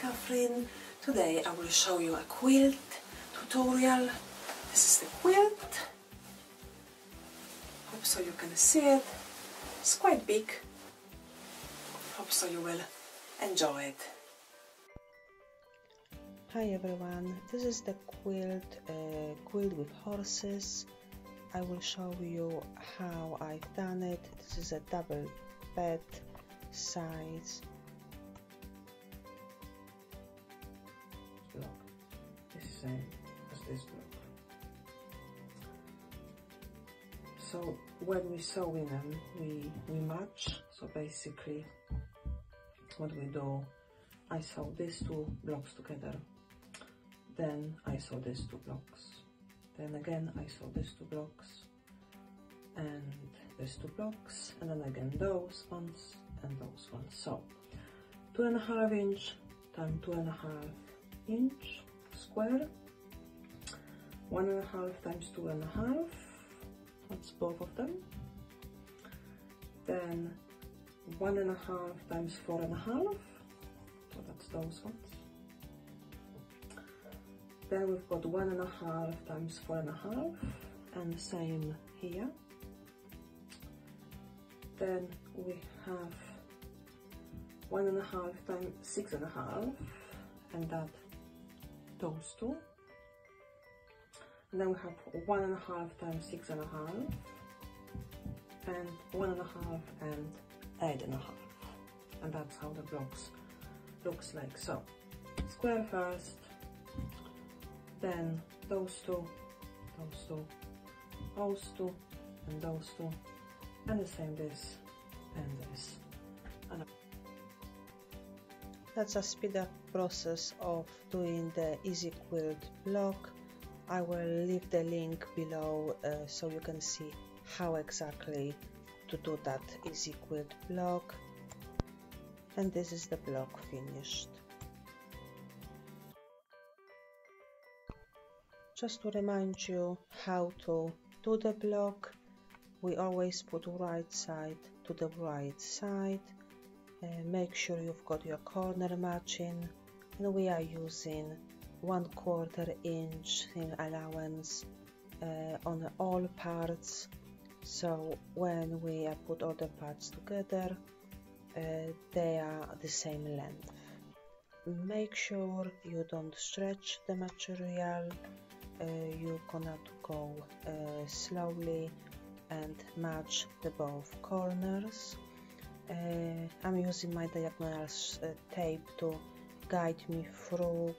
Catherine. Today I will show you a quilt tutorial. This is the quilt. Hope so you can see it. It's quite big. Hope so you will enjoy it. Hi everyone, this is the quilt with horses. I will show you how I've done it. This is a double bed size block, the same as this block. So when we sew in them, we match. So basically what we do, I sew these two blocks together, then I sew these two blocks, then again I sew these two blocks and these two blocks, and then again those ones and those ones. So 2.5 inch times 2.5 inch square, 1.5 times 2.5, that's both of them, then 1.5 times 4.5, so that's those ones. Then we've got 1.5 times 4.5, and the same here. Then we have 1.5 times 6.5, and that those two. And then we have 1.5 times 6.5, and 1.5 and 8.5, and that's how the blocks looks like. So square first, then those two, those two, those two, and those two, and the same this and this. And that's a speed up process of doing the easy quilt block. I will leave the link below so you can see how exactly to do that easy quilt block. And this is the block finished. Just to remind you how to do the block, we always put right side to the right side. Make sure you've got your corner matching, and we are using 1/4 inch thin allowance on all parts, so when we put all the parts together they are the same length. Make sure you don't stretch the material. You're gonna go slowly and match the both corners. I'm using my diagonal tape to guide me through,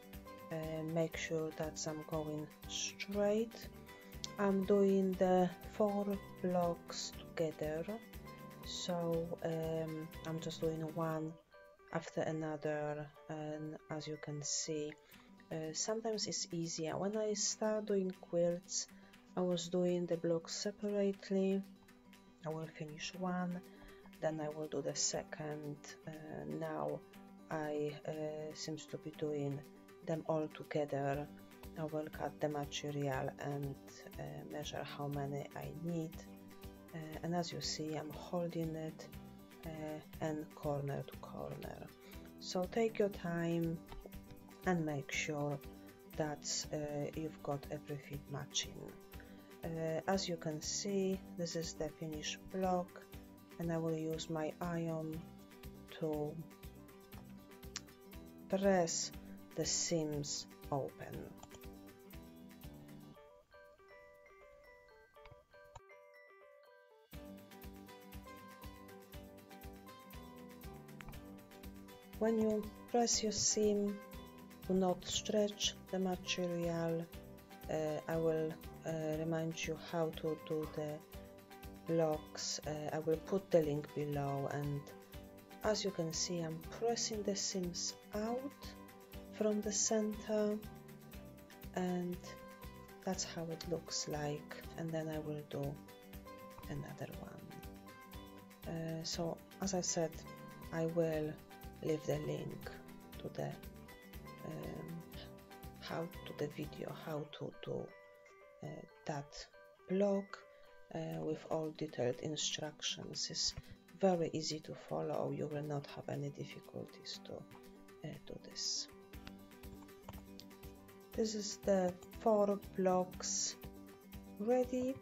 make sure that I'm going straight. I'm doing the 4 blocks together, so I'm just doing one after another, and as you can see, sometimes it's easier. When I start doing quilts, I was doing the blocks separately. I will finish one, then I will do the second. Now I seems to be doing them all together. I will cut the material and measure how many I need, and as you see, I'm holding it and corner to corner. So take your time and make sure that you've got everything matching. As you can see, this is the finished block, and I will use my iron to press the seams open. When you press your seam, do not stretch the material. I will remind you how to do the blocks. I will put the link below, and as you can see, I'm pressing the seams out from the center, and that's how it looks like. And then I will do another one. So as I said, I will leave the link to the video how to do that block with all detailed instructions. It's very easy to follow. You will not have any difficulties to do this. This is the 4 blocks ready,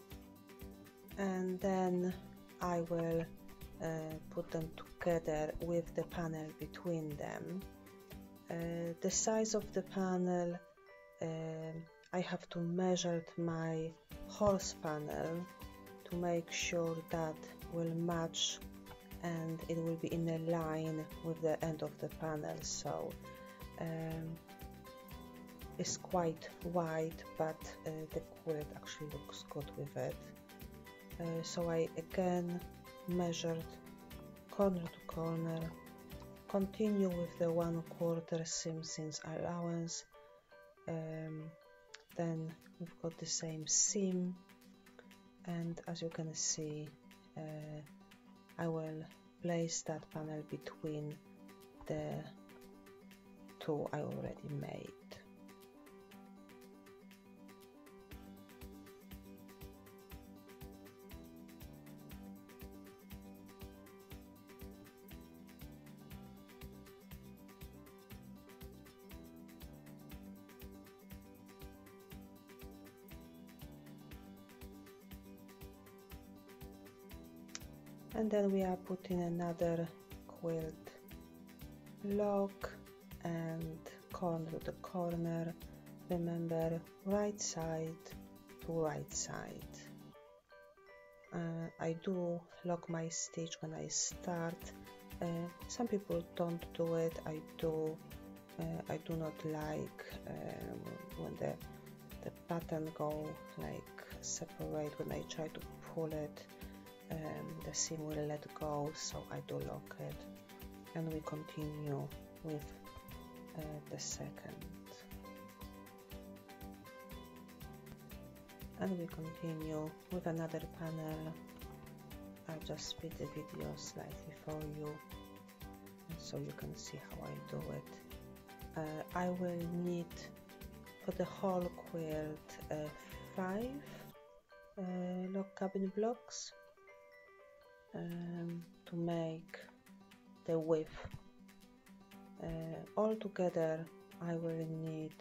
and then I will put them together with the panel between them. The size of the panel, I have to measure my horse panel to make sure that will match and it will be in a line with the end of the panel. So it's quite wide, but the quilt actually looks good with it. So I again measured corner to corner, continue with the 1/4 seam since allowance, then we've got the same seam, and as you can see I will place that panel between the 2 I already made. And then we are putting another quilt log and corner to corner. Remember, right side to right side. I do lock my stitch when I start. Some people don't do it. I do not like when the pattern go like separate. When I try to pull it, the seam will let go, so I do lock it, and we continue with the second, and we continue with another panel. I'll just speed the video slightly for you so you can see how I do it. I will need for the whole quilt 5 log cabin blocks to make the width. Altogether I will need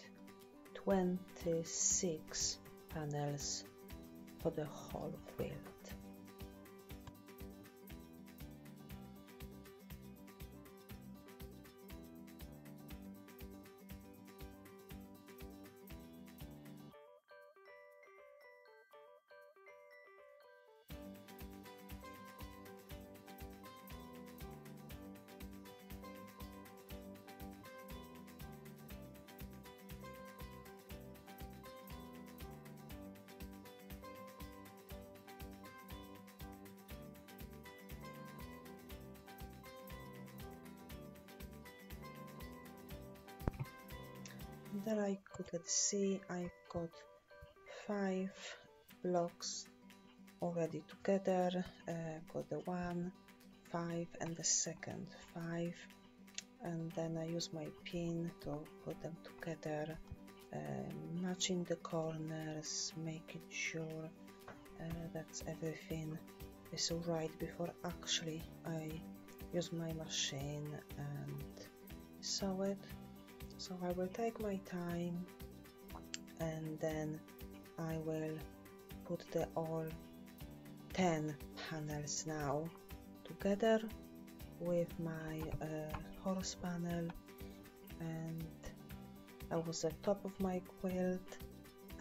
26 panels for the whole quilt. There I could see I've got 5 blocks already together. Got the 1, 5 and the second 5, and then I use my pin to put them together, matching the corners, making sure that everything is right before actually I use my machine and sew it. So I will take my time, and then I will put the all 10 panels now together with my horse panel, and that was the top of my quilt,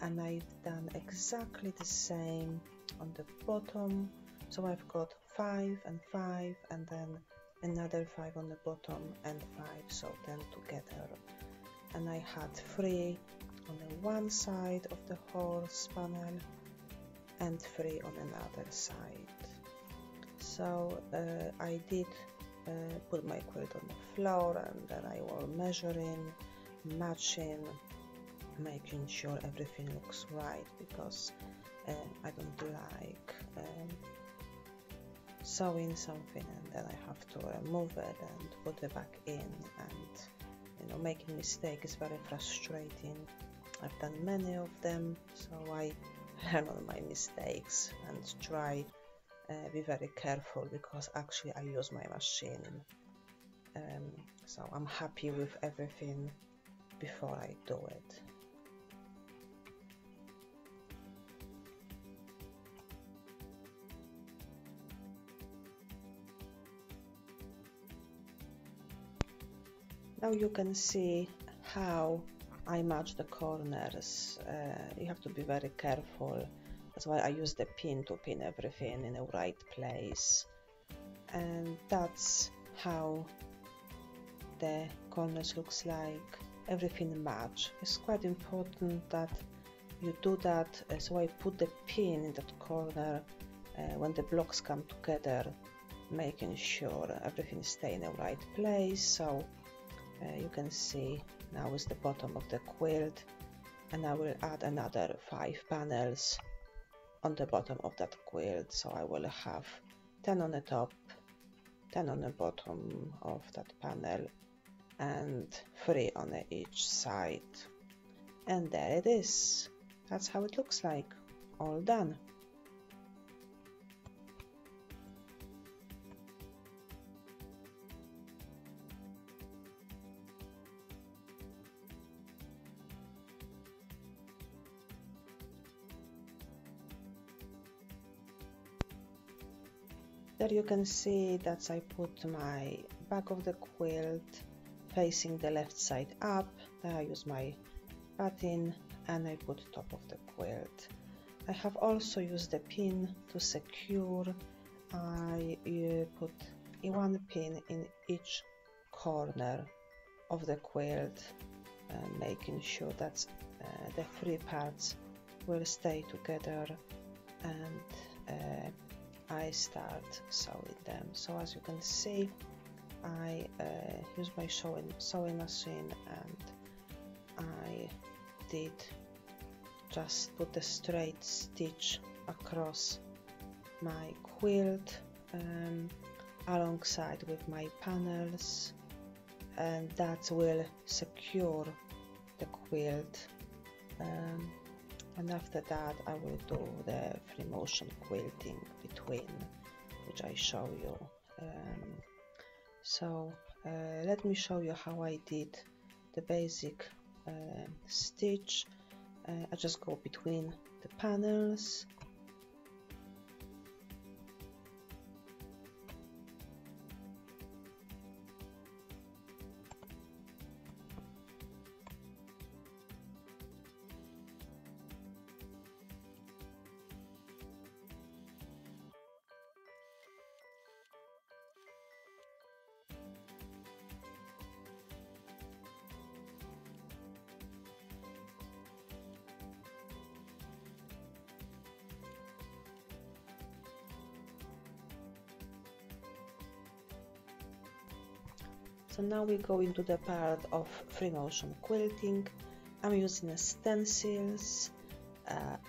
and I've done exactly the same on the bottom. So I've got 5 and 5, and then another 5 on the bottom and 5, so 10 together. And I had 3 on the one side of the horse panel and 3 on another side. So I did put my quilt on the floor, and then I was measuring, matching, making sure everything looks right, because I don't like sewing something and then I have to remove it and put it back in, and making mistakes is very frustrating. I've done many of them, so I learn on my mistakes and try be very careful, because actually I use my machine, so I'm happy with everything before I do it. Now you can see how I match the corners. You have to be very careful. That's why I use the pin to pin everything in the right place. And that's how the corners looks like. Everything match. It's quite important that you do that. So I put the pin in that corner when the blocks come together, making sure everything stays in the right place. So you can see now is the bottom of the quilt, and I will add another 5 panels on the bottom of that quilt. So I will have 10 on the top, 10 on the bottom of that panel, and 3 on each side. And there it is. That's how it looks like. All done. There you can see that I put my back of the quilt facing the left side up. There I use my pattern and I put top of the quilt. I have also used the pin to secure. I put one pin in each corner of the quilt, making sure that the 3 parts will stay together, and I start sewing them. So as you can see, I use my sewing machine, and I did just put a straight stitch across my quilt alongside with my panels, and that will secure the quilt. And after that I will do the free motion quilting between, which I show you. Let me show you how I did the basic stitch. I just go between the panels. So now we go into the part of free motion quilting. I'm using stencils.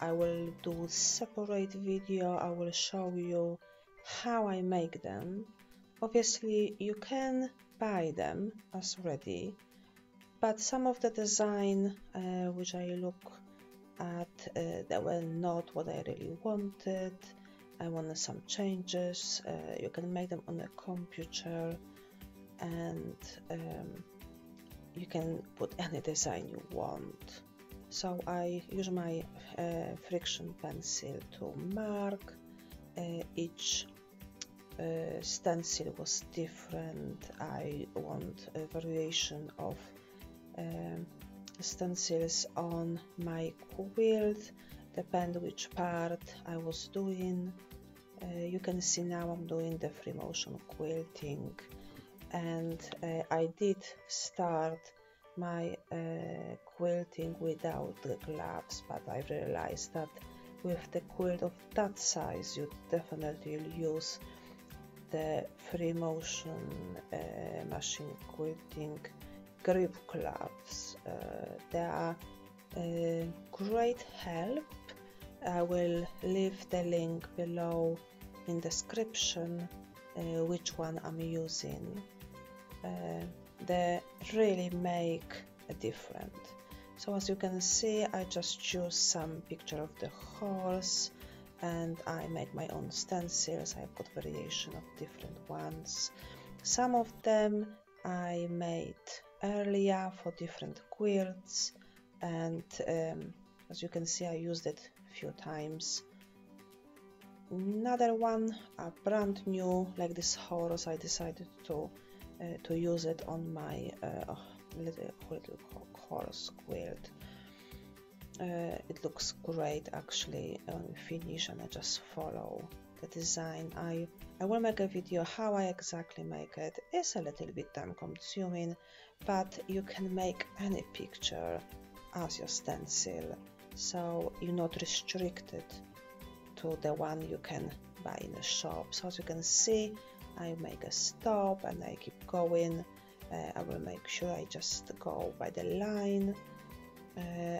I will do separate video. I will show you how I make them. Obviously you can buy them as ready, but some of the design which I look at, they were not what I really wanted. I wanted some changes. You can make them on a computer, and you can put any design you want. So I use my Frixion pencil to mark. Each stencil was different. I want a variation of stencils on my quilt, depend which part I was doing. You can see now I'm doing the free motion quilting, and I did start my quilting without the gloves, but I realized that with the quilt of that size you definitely use the free motion machine quilting grip gloves. They are great help. I will leave the link below in description which one I'm using. They really make a difference. So as you can see, I just choose some picture of the horse and I make my own stencils. I've got variation of different ones. Some of them I made earlier for different quilts, and as you can see I used it a few times. Another one, a brand new, like this horse, I decided to to use it on my little horse quilt. It looks great actually when we finish, and I just follow the design. I will make a video how I exactly make it. It's a little bit time consuming, but you can make any picture as your stencil, so you're not restricted to the one you can buy in the shop. So as you can see, I make a stop and I keep going. I will make sure I just go by the line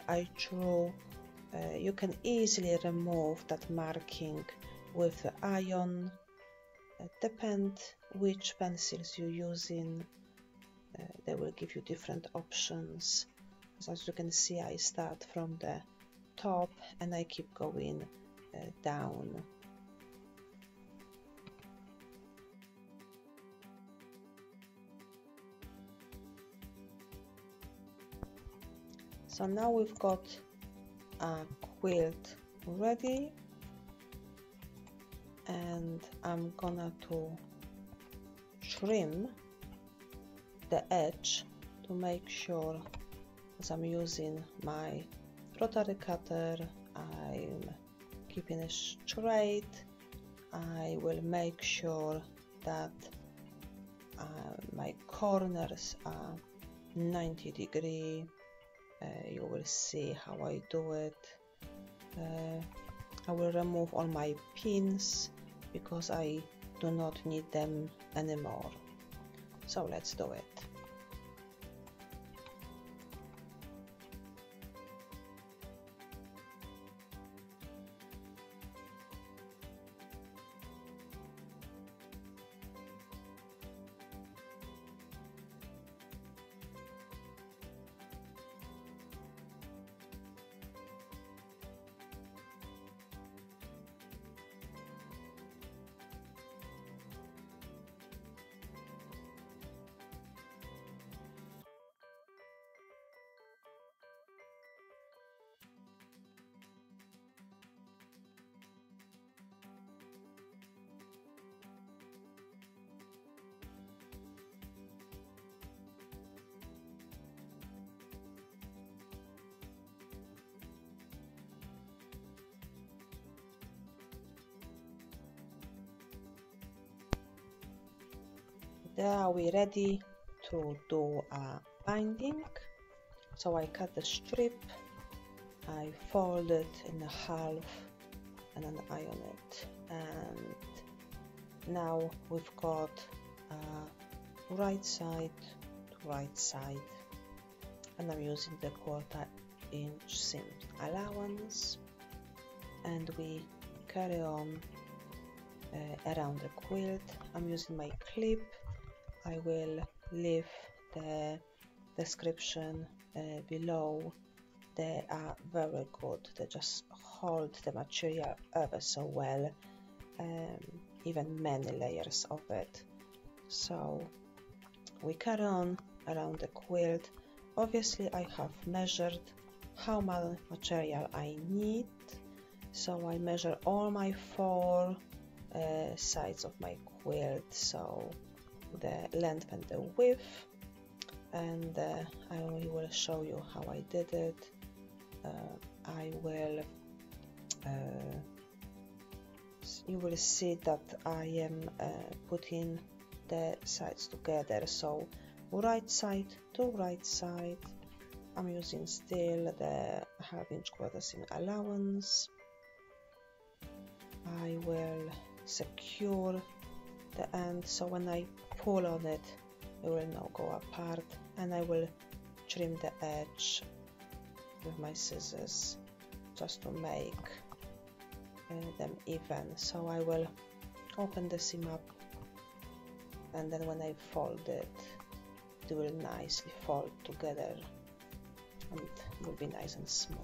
I drew. You can easily remove that marking with the iron. Depend which pencils you're using. They will give you different options. So as you can see, I start from the top and I keep going down. So now we've got a quilt ready, and I'm gonna to trim the edge to make sure, as I'm using my rotary cutter, I'm keeping it straight. I will make sure that my corners are 90 degrees. You will see how I do it. I will remove all my pins because I do not need them anymore. So let's do it. There are we ready to do a binding. So I cut the strip, I fold it in half and then iron it, and now we've got right side to right side, and I'm using the 1/4 inch seam allowance, and we carry on around the quilt. I'm using my clip. I will leave the description below. They are very good. They just hold the material ever so well, even many layers of it. So we carry on around the quilt. Obviously I have measured how much material I need, so I measure all my 4 sides of my quilt, so the length and the width, and I will show you how I did it. You will see that I am putting the sides together, so right side to right side. I'm using still the 1/2 inch 1/4 seam allowance. I will secure the end, so when I pull on it, it will now go apart, and I will trim the edge with my scissors just to make them even. So I will open the seam up, and then when I fold it, it will nicely fold together and it will be nice and smooth.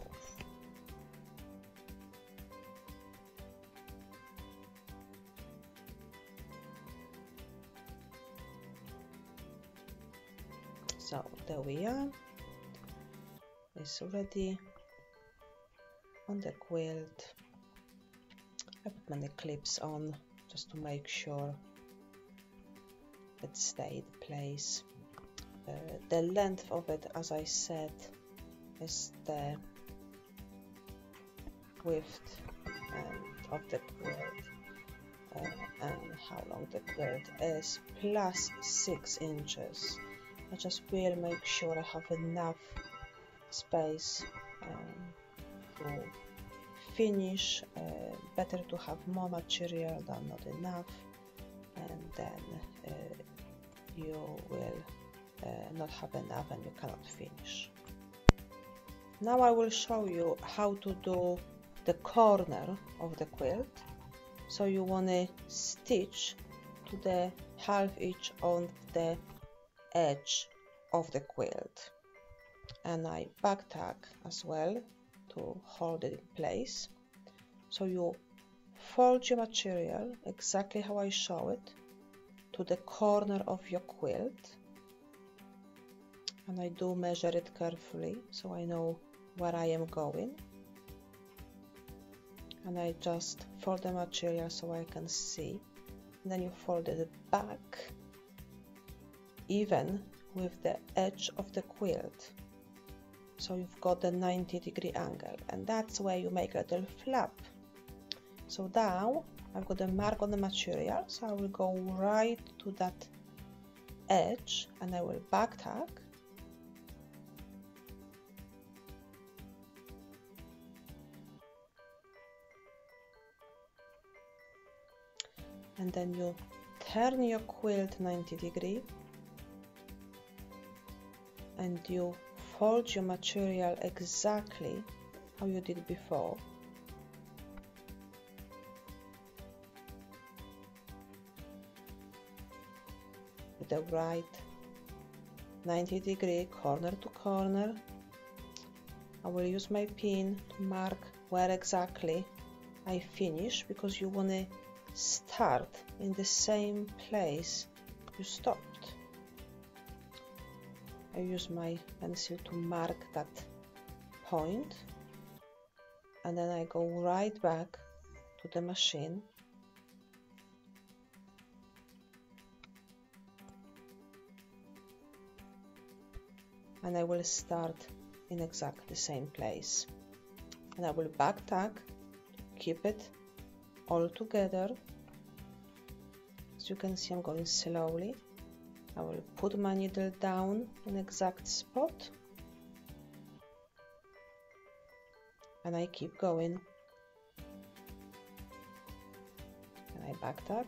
So there we are, it's ready on the quilt. I put many clips on just to make sure it stayed in place. The length of it, as I said, is the width of the quilt, and how long the quilt is, plus 6 inches. I just will make sure I have enough space to finish. Better to have more material than not enough, and then you will not have enough and you cannot finish. Now I will show you how to do the corner of the quilt. So you want to stitch to the half inch on the edge of the quilt, and I back tack as well to hold it in place. So you fold your material exactly how I show it to the corner of your quilt, and I do measure it carefully so I know where I am going, and I just fold the material so I can see, and then you fold it back even with the edge of the quilt, so you've got the 90-degree angle, and that's where you make a little flap. So now I've got a mark on the material, so I will go right to that edge and I will back tack, and then you turn your quilt 90-degree and you fold your material exactly how you did before. With the right 90-degree corner to corner. I will use my pin to mark where exactly I finish, because you want to start in the same place you stopped. I use my pencil to mark that point, and then I go right back to the machine and I will start in exactly the same place, and I will back tack to keep it all together. As you can see, I'm going slowly. I will put my needle down in exact spot and I keep going, and I back tack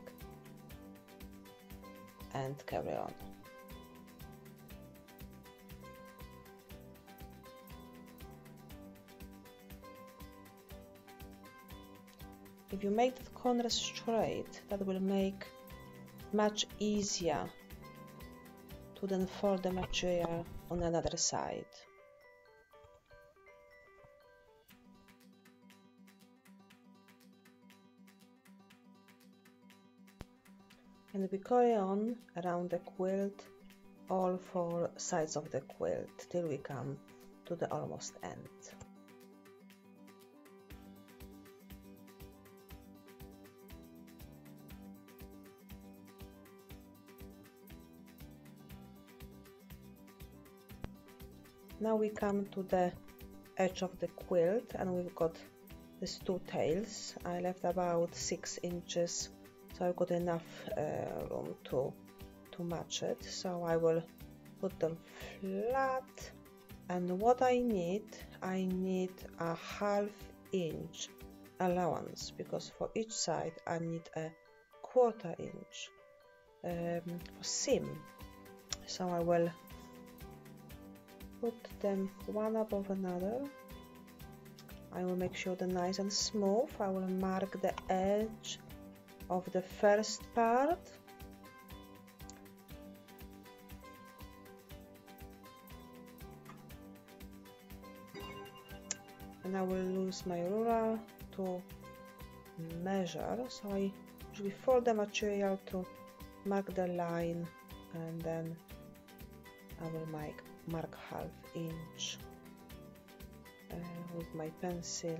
and carry on. If you make the corner straight, that will make much easier to then fold the material on another side. And we carry on around the quilt, all 4 sides of the quilt, till we come to the almost end. Now we come to the edge of the quilt, and we've got these 2 tails. I left about 6 inches, so I've got enough room to match it. So I will put them flat, and what I need a ½ inch allowance, because for each side I need a ¼ inch for seam. So I will put them one above another. I will make sure they're nice and smooth. I will mark the edge of the first part, and I will use my ruler to measure. So I usually fold the material to mark the line, and then I will mark ½ inch with my pencil.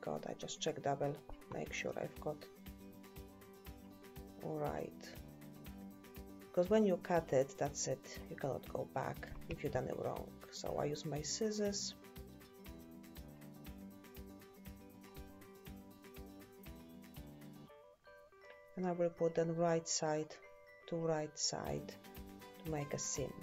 got. I just check double, make sure I've got all right. Because when you cut it, that's it. You cannot go back if you've done it wrong. So I use my scissors. And I will put them right side to right side to make a seam.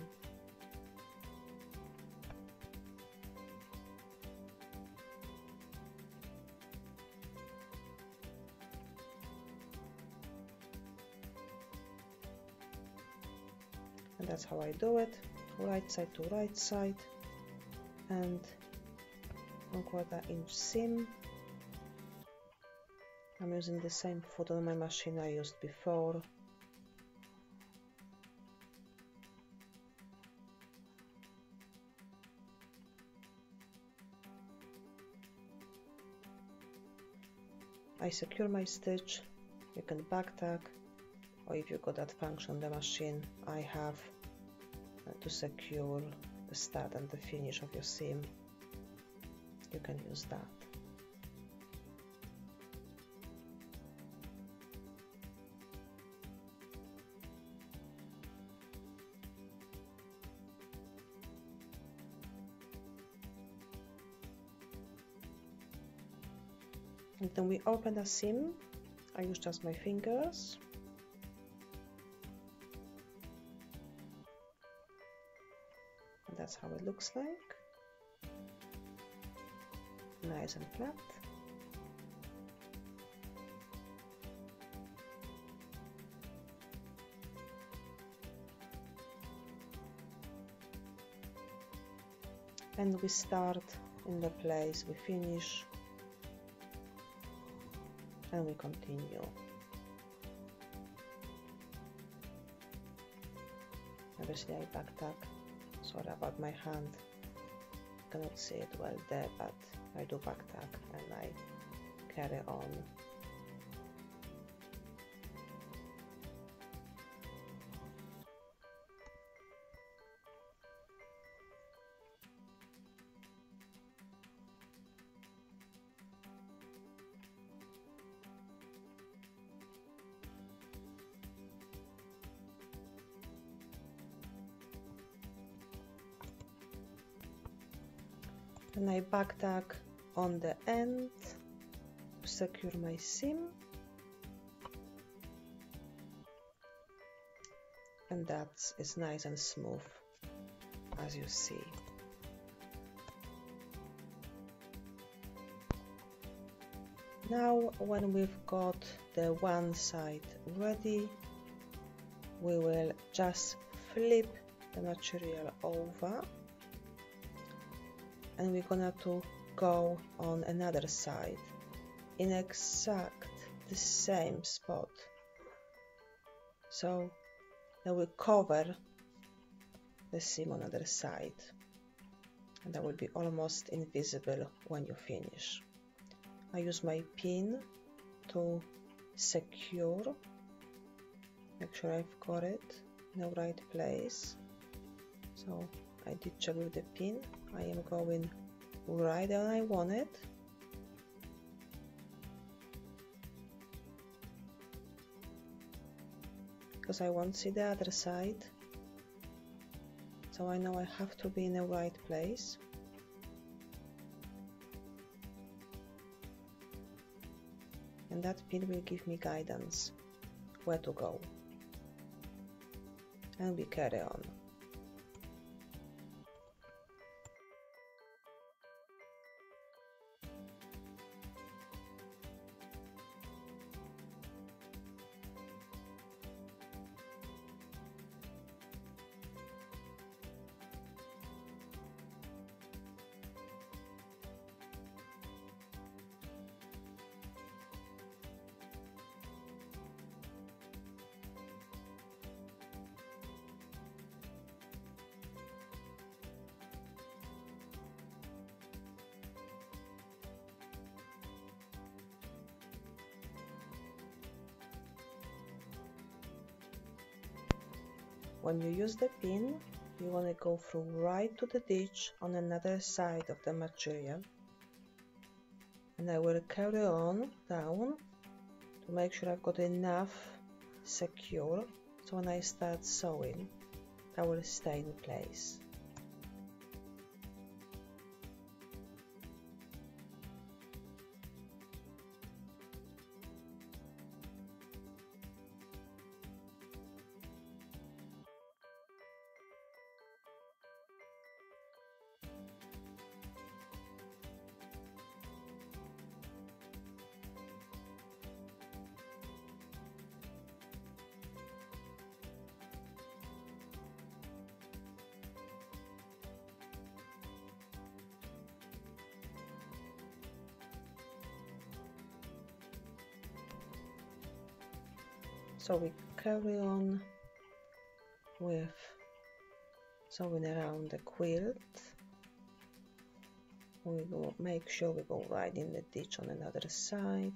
And that's how I do it, right side to right side, and 1/4 inch seam. I'm using the same foot on my machine I used before. I secure my stitch. You can back tack, or if you got that function on the machine I have to secure the start and the finish of your seam, you can use that. And then we open the seam. I use just my fingers. And that's how it looks like. Nice and flat. And we start in the place we finish. And we continue. Obviously I back tack. Sorry about my hand. Cannot see it well there, but I do back tack and I carry on. And I back tack on the end to secure my seam, and that is nice and smooth, as you see. Now when we've got the one side ready, we will just flip the material over, and we're gonna to go on another side in exact the same spot, so that will cover the seam on the other side, and that will be almost invisible when you finish. I use my pin to secure, make sure I've got it in the right place. So I did check with the pin. I am going right where I want it. Because I won't see the other side. So I know I have to be in the right place. And that pin will give me guidance where to go. And we carry on. When you use the pin, you want to go through right to the ditch on another side of the material. and I will carry on down to make sure I've got enough secure, so when I start sewing that will stay in place. So we carry on with sewing around the quilt. We go make sure we go right in the ditch on another side.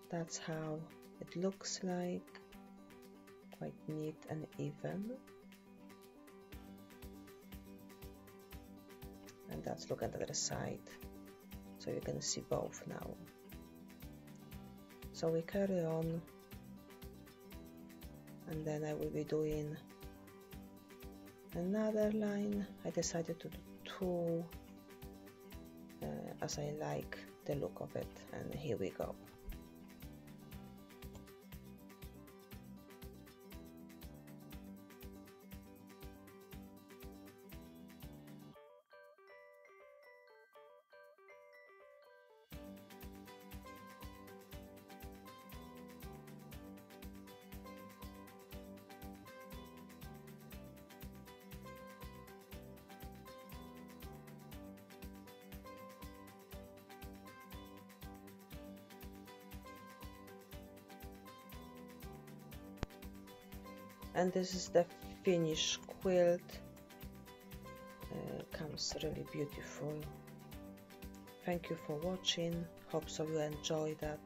That's how it looks like, quite neat and even. And that's look at the other side, so you can see both now. So we carry on, and then I will be doing another line. I decided to do two as I like the look of it, and here we go. And this is the finished quilt. Comes really beautiful. Thank you for watching. Hope so you enjoyed that.